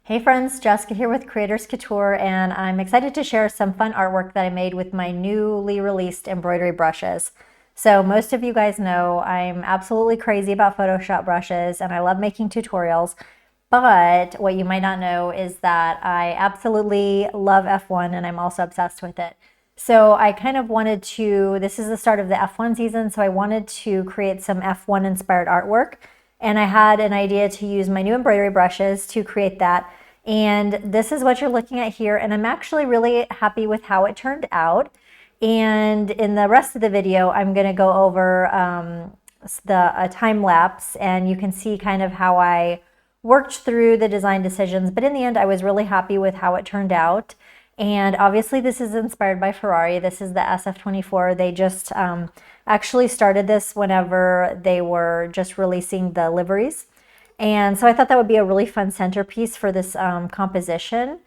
Hey friends, Jessica here with Creators Couture, and I'm excited to share some fun artwork that I made with my newly released embroidery brushes. So most of you guys know I'm absolutely crazy about Photoshop brushes and I love making tutorials, but what you might not know is that I absolutely love F1 and I'm also obsessed with it. So I kind of wanted to, this is the start of the F1 season, so I wanted to create some F1 inspired artwork. And I had an idea to use my new embroidery brushes to create that. And this is what you're looking at here. And I'm actually really happy with how it turned out. And in the rest of the video, I'm going to go over the time lapse, and you can see kind of how I worked through the design decisions. But in the end, I was really happy with how it turned out. And obviously this is inspired by Ferrari. This is the SF24. They just actually started this whenever they were just releasing the liveries. And so I thought that would be a really fun centerpiece for this composition.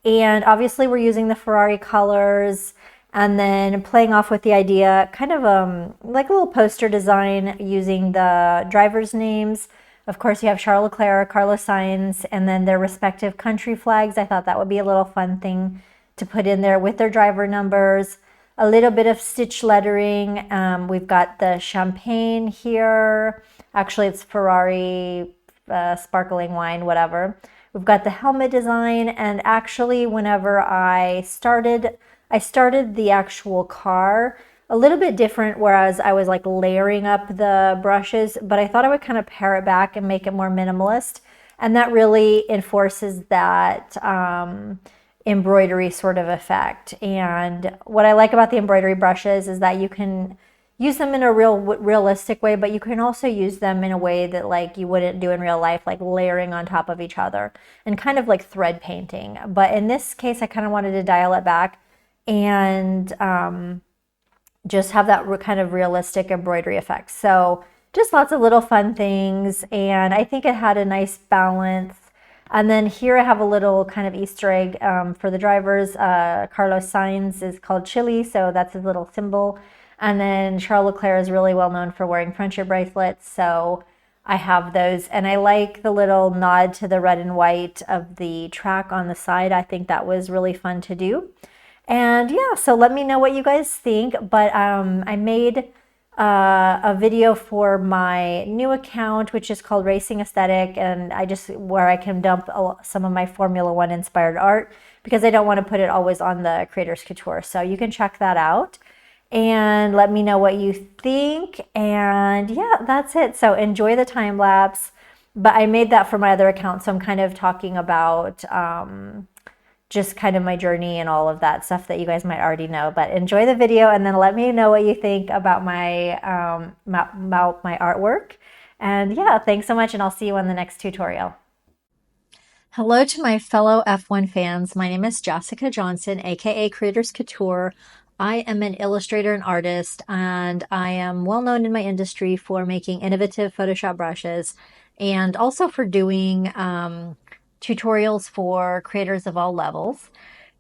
And obviously we're using the Ferrari colors and then playing off with the idea, kind of like a little poster design using the drivers' names. Of course, you have Charles Leclerc, Carlos Sainz, and then their respective country flags. I thought that would be a little fun thing to put in there with their driver numbers. A little bit of stitch lettering. We've got the champagne here. Actually, it's Ferrari sparkling wine, whatever. We've got the helmet design, and actually whenever I started the actual car a little bit different, whereas I was like layering up the brushes, but I thought I would kind of pare it back and make it more minimalist. And that really enforces that embroidery sort of effect. And what I like about the embroidery brushes is that you can use them in a realistic way, but you can also use them in a way that like you wouldn't do in real life, like layering on top of each other and kind of like thread painting. But in this case, I kind of wanted to dial it back and just have that kind of realistic embroidery effect. So just lots of little fun things, and I think it had a nice balance. And then here I have a little kind of Easter egg for the drivers. Carlos Sainz is called Chili, so that's his little symbol. And then Charles Leclerc is really well known for wearing friendship bracelets, so I have those. And I like the little nod to the red and white of the track on the side. I think that was really fun to do. And yeah, so let me know what you guys think. But I made a video for my new account, which is called Racing Aesthetic, and where I can dump some of my Formula One inspired art because I don't want to put it always on the Creators Couture. So you can check that out and let me know what you think. And yeah, that's it. So enjoy the time lapse. But I made that for my other account, so I'm kind of talking about just kind of my journey and all of that stuff that you guys might already know. But enjoy the video and then let me know what you think about my artwork. And yeah, thanks so much, and I'll see you on the next tutorial. Hello to my fellow F1 fans. My name is Jessica Johnson, aka Creators Couture. I am an illustrator and artist, and I am well known in my industry for making innovative Photoshop brushes and also for doing tutorials for creators of all levels.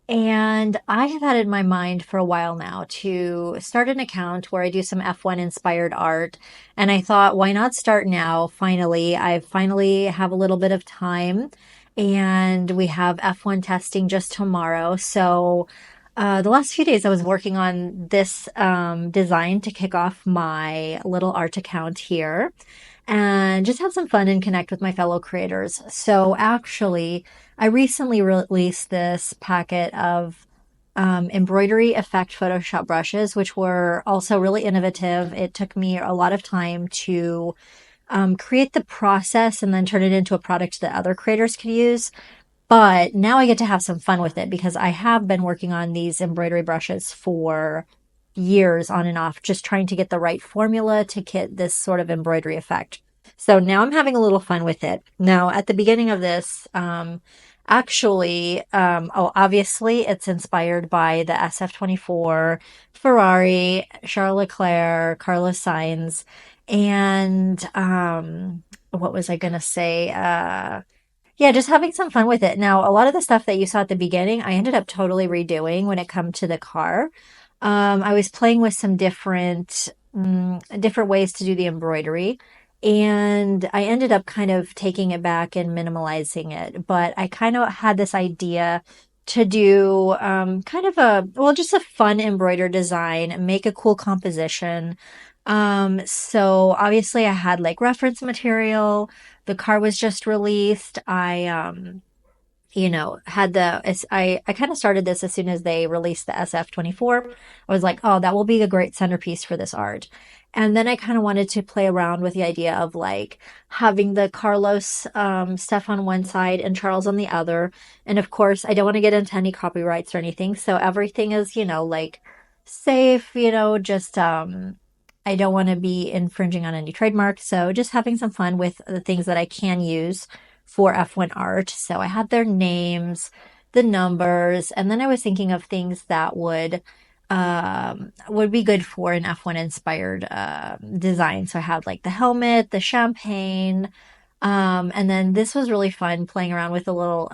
And I have had in my mind for a while now to start an account where I do some F1 inspired art. And I thought, why not start now? I finally have a little bit of time, and we have F1 testing just tomorrow. So the last few days I was working on this design to kick off my little art account here and just have some fun and connect with my fellow creators. So actually, I recently released this packet of embroidery effect Photoshop brushes, which were also really innovative. It took me a lot of time to create the process and then turn it into a product that other creators could use. But now I get to have some fun with it because I have been working on these embroidery brushes for years on and off, just trying to get the right formula to get this sort of embroidery effect. So now I'm having a little fun with it. Now, at the beginning of this, obviously it's inspired by the SF24, Ferrari, Charles Leclerc, Carlos Sainz, and what was I going to say? Yeah, just having some fun with it. Now, a lot of the stuff that you saw at the beginning, I ended up totally redoing when it come to the car. I was playing with some different ways to do the embroidery. And I ended up kind of taking it back and minimalizing it. But I kind of had this idea to do kind of just a fun embroidered design, make a cool composition. So obviously I had like reference material. The car was just released. Had I kind of started this as soon as they released the SF-24. I was like, oh, that will be a great centerpiece for this art. And then I kind of wanted to play around with the idea of like having the Carlos stuff on one side and Charles on the other. And of course, I don't want to get into any copyrights or anything. So everything is, like safe, just I don't want to be infringing on any trademark. So just having some fun with the things that I can use for F1 art. So I had their names, the numbers, and then I was thinking of things that would be good for an F1 inspired design. So I had like the helmet, the champagne, and then this was really fun playing around with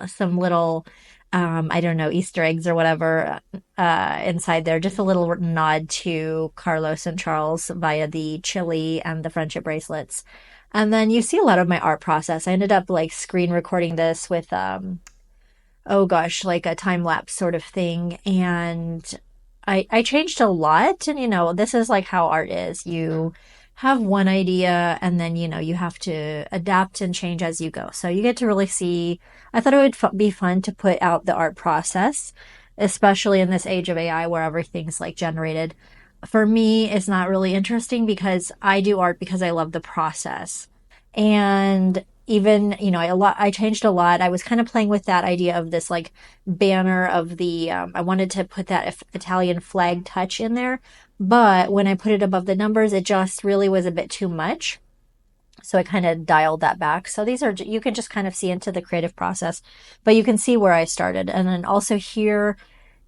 some little I don't know, Easter eggs or whatever inside there. Just a little nod to Carlos and Charles via the chili and the friendship bracelets. And then you see a lot of my art process. I ended up like screen recording this with oh gosh, like a time lapse sort of thing. And I changed a lot. And, this is like how art is. You have one idea and then, you have to adapt and change as you go. So you get to really see, I thought it would be fun to put out the art process, especially in this age of AI where everything's like generated. For me, it's not really interesting because I do art because I love the process. And even, I changed a lot. I was kind of playing with that idea of this like banner of I wanted to put that Italian flag touch in there. But when I put it above the numbers, it just really was a bit too much. So I kind of dialed that back. So you can just kind of see into the creative process, but you can see where I started. And then also here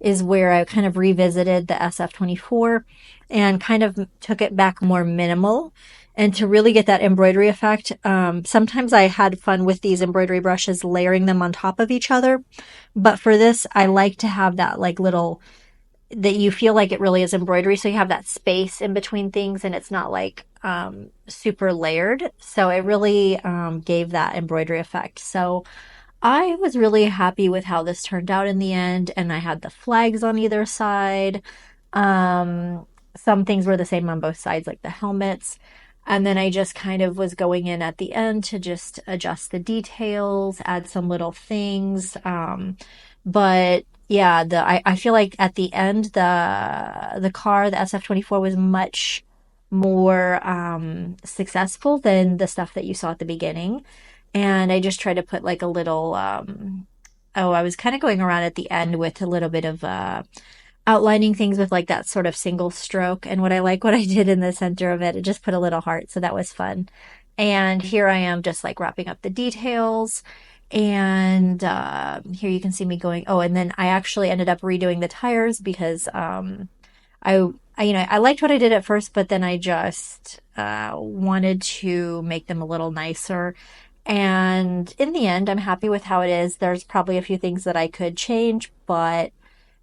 is where I kind of revisited the SF-24 and kind of took it back more minimal. And to really get that embroidery effect, sometimes I had fun with these embroidery brushes, layering them on top of each other. But for this, I like to have that like little, that you feel like it really is embroidery. So you have that space in between things and it's not like super layered. So it really gave that embroidery effect. So I was really happy with how this turned out in the end, and I had the flags on either side. Some things were the same on both sides, like the helmets. And then I just kind of was going in at the end to just adjust the details, add some little things. But yeah, I feel like at the end, the car, the SF-24 was much more successful than the stuff that you saw at the beginning. And I just tried to put like a little, I was kind of going around at the end with a little bit of outlining things with like that sort of single stroke. And what I did in the center of it, it just put a little heart. So that was fun. And here I am just like wrapping up the details. And here you can see me going, oh, and then I actually ended up redoing the tires because I liked what I did at first, but then I just wanted to make them a little nicer. And in the end, I'm happy with how it is. There's probably a few things that I could change, but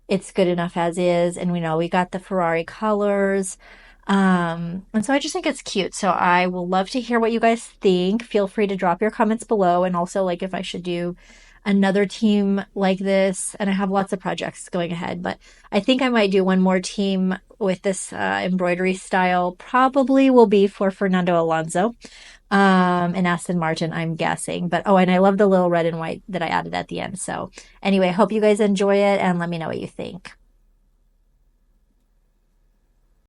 it's good enough as is. And we got the Ferrari colors. And so I just think it's cute. So I will love to hear what you guys think. Feel free to drop your comments below. And also like if I should do another team like this. And I have lots of projects going ahead, but I think I might do one more team with this embroidery style. Probably will be for Fernando Alonso and Aston Martin, I'm guessing. But oh, and I love the little red and white that I added at the end. So anyway, hope you guys enjoy it and let me know what you think.